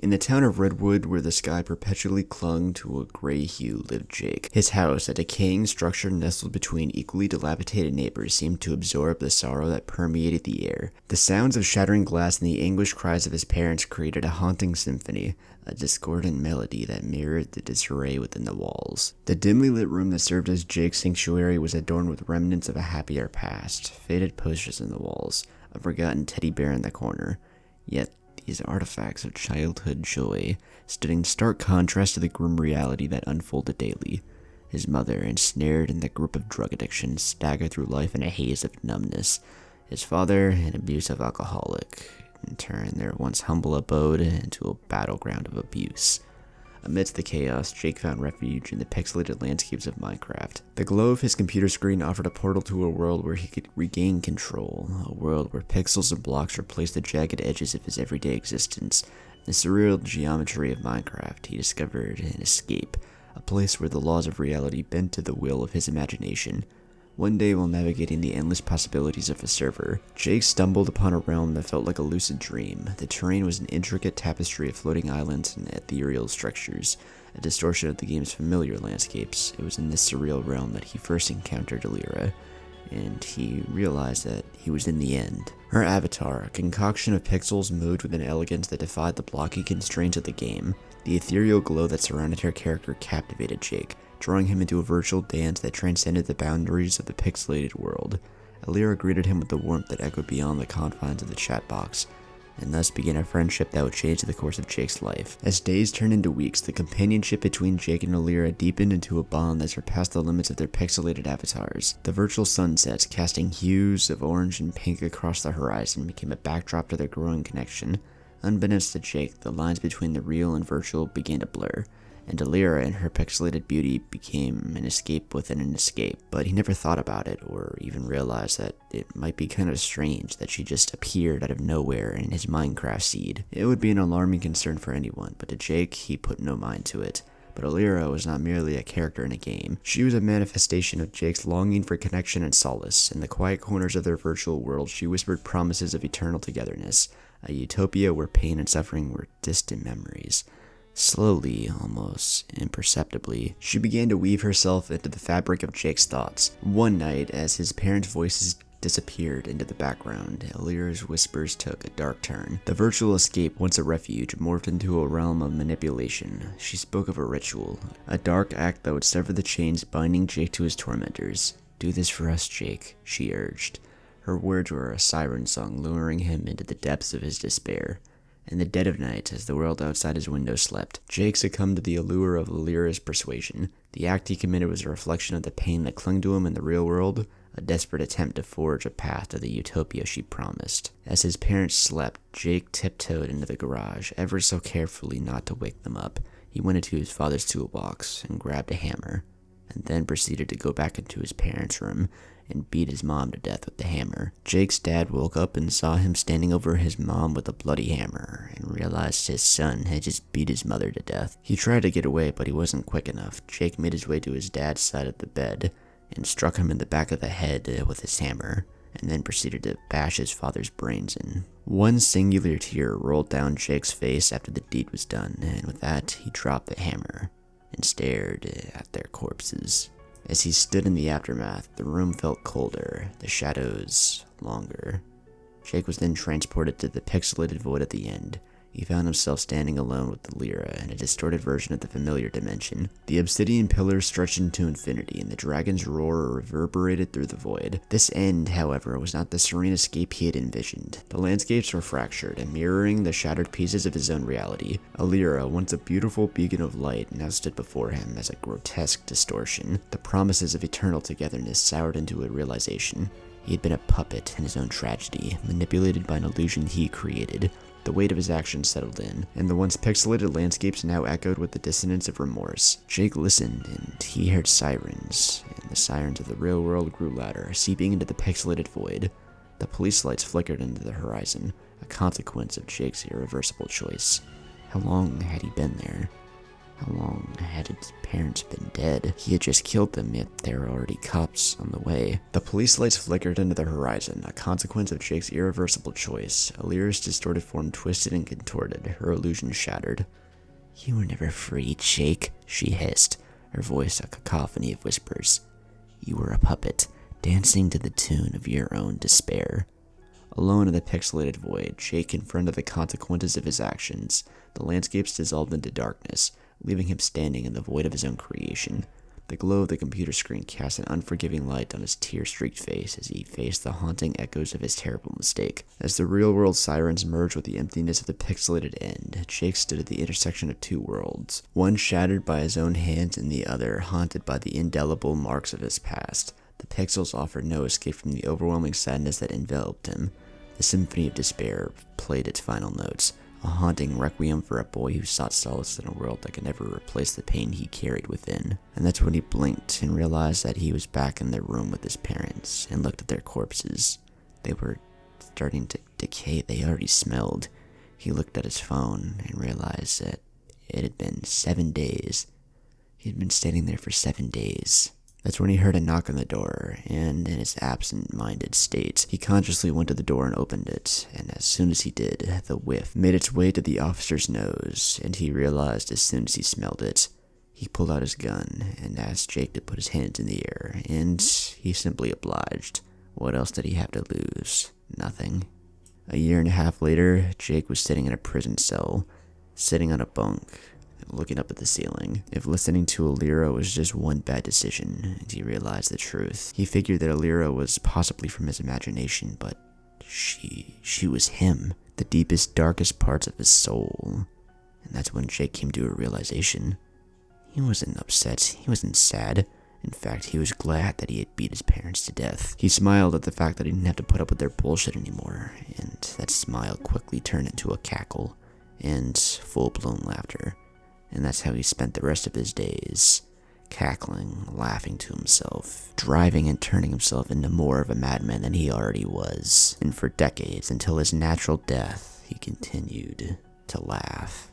In the town of Redwood, where the sky perpetually clung to a gray hue, lived Jake. His house, a decaying structure nestled between equally dilapidated neighbors, seemed to absorb the sorrow that permeated the air. The sounds of shattering glass and the anguished cries of his parents created a haunting symphony, a discordant melody that mirrored the disarray within the walls. The dimly lit room that served as Jake's sanctuary was adorned with remnants of a happier past, faded posters on the walls, a forgotten teddy bear in the corner. Yet these artifacts of childhood joy stood in stark contrast to the grim reality that unfolded daily. His mother, ensnared in the grip of drug addiction, staggered through life in a haze of numbness. His father, an abusive alcoholic, in turn their once humble abode into a battleground of abuse. Amidst the chaos, Jake found refuge in the pixelated landscapes of Minecraft. The glow of his computer screen offered a portal to a world where he could regain control, a world where pixels and blocks replaced the jagged edges of his everyday existence. In the surreal geometry of Minecraft, he discovered an escape, a place where the laws of reality bent to the will of his imagination. One day, while navigating the endless possibilities of a server, Jake stumbled upon a realm that felt like a lucid dream. The terrain was an intricate tapestry of floating islands and ethereal structures, a distortion of the game's familiar landscapes. It was in this surreal realm that he first encountered Alira, and he realized that he was in the end. Her avatar, a concoction of pixels moved with an elegance that defied the blocky constraints of the game. The ethereal glow that surrounded her character captivated Jake, drawing him into a virtual dance that transcended the boundaries of the pixelated world. Alira greeted him with the warmth that echoed beyond the confines of the chat box, and thus began a friendship that would change the course of Jake's life. As days turned into weeks, the companionship between Jake and Alira deepened into a bond that surpassed the limits of their pixelated avatars. The virtual sunsets, casting hues of orange and pink across the horizon, became a backdrop to their growing connection. Unbeknownst to Jake, the lines between the real and virtual began to blur, and Alira and her pixelated beauty became an escape within an escape. But he never thought about it, or even realized that it might be kind of strange that she just appeared out of nowhere in his Minecraft seed. It would be an alarming concern for anyone, but to Jake, he put no mind to it. But Alira was not merely a character in a game. She was a manifestation of Jake's longing for connection and solace. In the quiet corners of their virtual world, she whispered promises of eternal togetherness, a utopia where pain and suffering were distant memories. Slowly, almost imperceptibly, she began to weave herself into the fabric of Jake's thoughts. One night, as his parents' voices disappeared into the background, Alira's whispers took a dark turn. The virtual escape, once a refuge, morphed into a realm of manipulation. She spoke of a ritual, a dark act that would sever the chains binding Jake to his tormentors. "Do this for us, Jake," she urged. Her words were a siren song luring him into the depths of his despair. In the dead of night, as the world outside his window slept, Jake succumbed to the allure of Alira's persuasion. The act he committed was a reflection of the pain that clung to him in the real world, a desperate attempt to forge a path to the utopia she promised. As his parents slept, Jake tiptoed into the garage, ever so carefully not to wake them up. He went into his father's toolbox and grabbed a hammer, and then proceeded to go back into his parents' room and beat his mom to death with the hammer. Jake's dad woke up and saw him standing over his mom with a bloody hammer, and realized his son had just beat his mother to death. He tried to get away, but he wasn't quick enough. Jake made his way to his dad's side of the bed and struck him in the back of the head with his hammer, and then proceeded to bash his father's brains in. One singular tear rolled down Jake's face after the deed was done, and with that, he dropped the hammer and stared at their corpses. As he stood in the aftermath, the room felt colder, the shadows longer. Jake was then transported to the pixelated void at the end. He found himself standing alone with Alira in a distorted version of the familiar dimension. The obsidian pillars stretched into infinity, and the dragon's roar reverberated through the void. This end, however, was not the serene escape he had envisioned. The landscapes were fractured and mirroring the shattered pieces of his own reality. Alira, once a beautiful beacon of light, now stood before him as a grotesque distortion. The promises of eternal togetherness soured into a realization. He had been a puppet in his own tragedy, manipulated by an illusion he created. The weight of his actions settled in, and the once pixelated landscapes now echoed with the dissonance of remorse. Jake listened, and he heard sirens, and the sirens of the real world grew louder, seeping into the pixelated void. The police lights flickered into the horizon, a consequence of Jake's irreversible choice. How long had he been there? How long had his parents been dead? He had just killed them, yet there were already cops on the way. The police lights flickered into the horizon, a consequence of Jake's irreversible choice. Alira's distorted form twisted and contorted, her illusion shattered. "You were never free, Jake," she hissed, her voice a cacophony of whispers. "You were a puppet, dancing to the tune of your own despair." Alone in the pixelated void, Jake confronted the consequences of his actions. The landscapes dissolved into darkness, leaving him standing in the void of his own creation. The glow of the computer screen cast an unforgiving light on his tear-streaked face as he faced the haunting echoes of his terrible mistake. As the real-world sirens merged with the emptiness of the pixelated end, Jake stood at the intersection of two worlds, one shattered by his own hands and the other haunted by the indelible marks of his past. The pixels offered no escape from the overwhelming sadness that enveloped him. The symphony of despair played its final notes, a haunting requiem for a boy who sought solace in a world that could never replace the pain he carried within. And that's when he blinked and realized that he was back in their room with his parents and looked at their corpses. They were starting to decay. They already smelled. He looked at his phone and realized that it had been 7 days. He had been standing there for 7 days. That's when he heard a knock on the door, and in his absent-minded state, he consciously went to the door and opened it, and as soon as he did, the whiff made its way to the officer's nose, and he realized as soon as he smelled it. He pulled out his gun and asked Jake to put his hands in the air, and he simply obliged. What else did he have to lose? Nothing. A year and a half later, Jake was sitting in a prison cell, sitting on a bunk, looking up at the ceiling. If listening to Alira was just one bad decision, and he realized the truth. He figured that Alira was possibly from his imagination, but she was him, the deepest, darkest parts of his soul. And that's when Jake came to a realization. He wasn't upset, he wasn't sad. In fact, he was glad that he had beat his parents to death. He smiled at the fact that he didn't have to put up with their bullshit anymore, and that smile quickly turned into a cackle and full-blown laughter. And that's how he spent the rest of his days, cackling, laughing to himself, driving and turning himself into more of a madman than he already was. And for decades, until his natural death, he continued to laugh.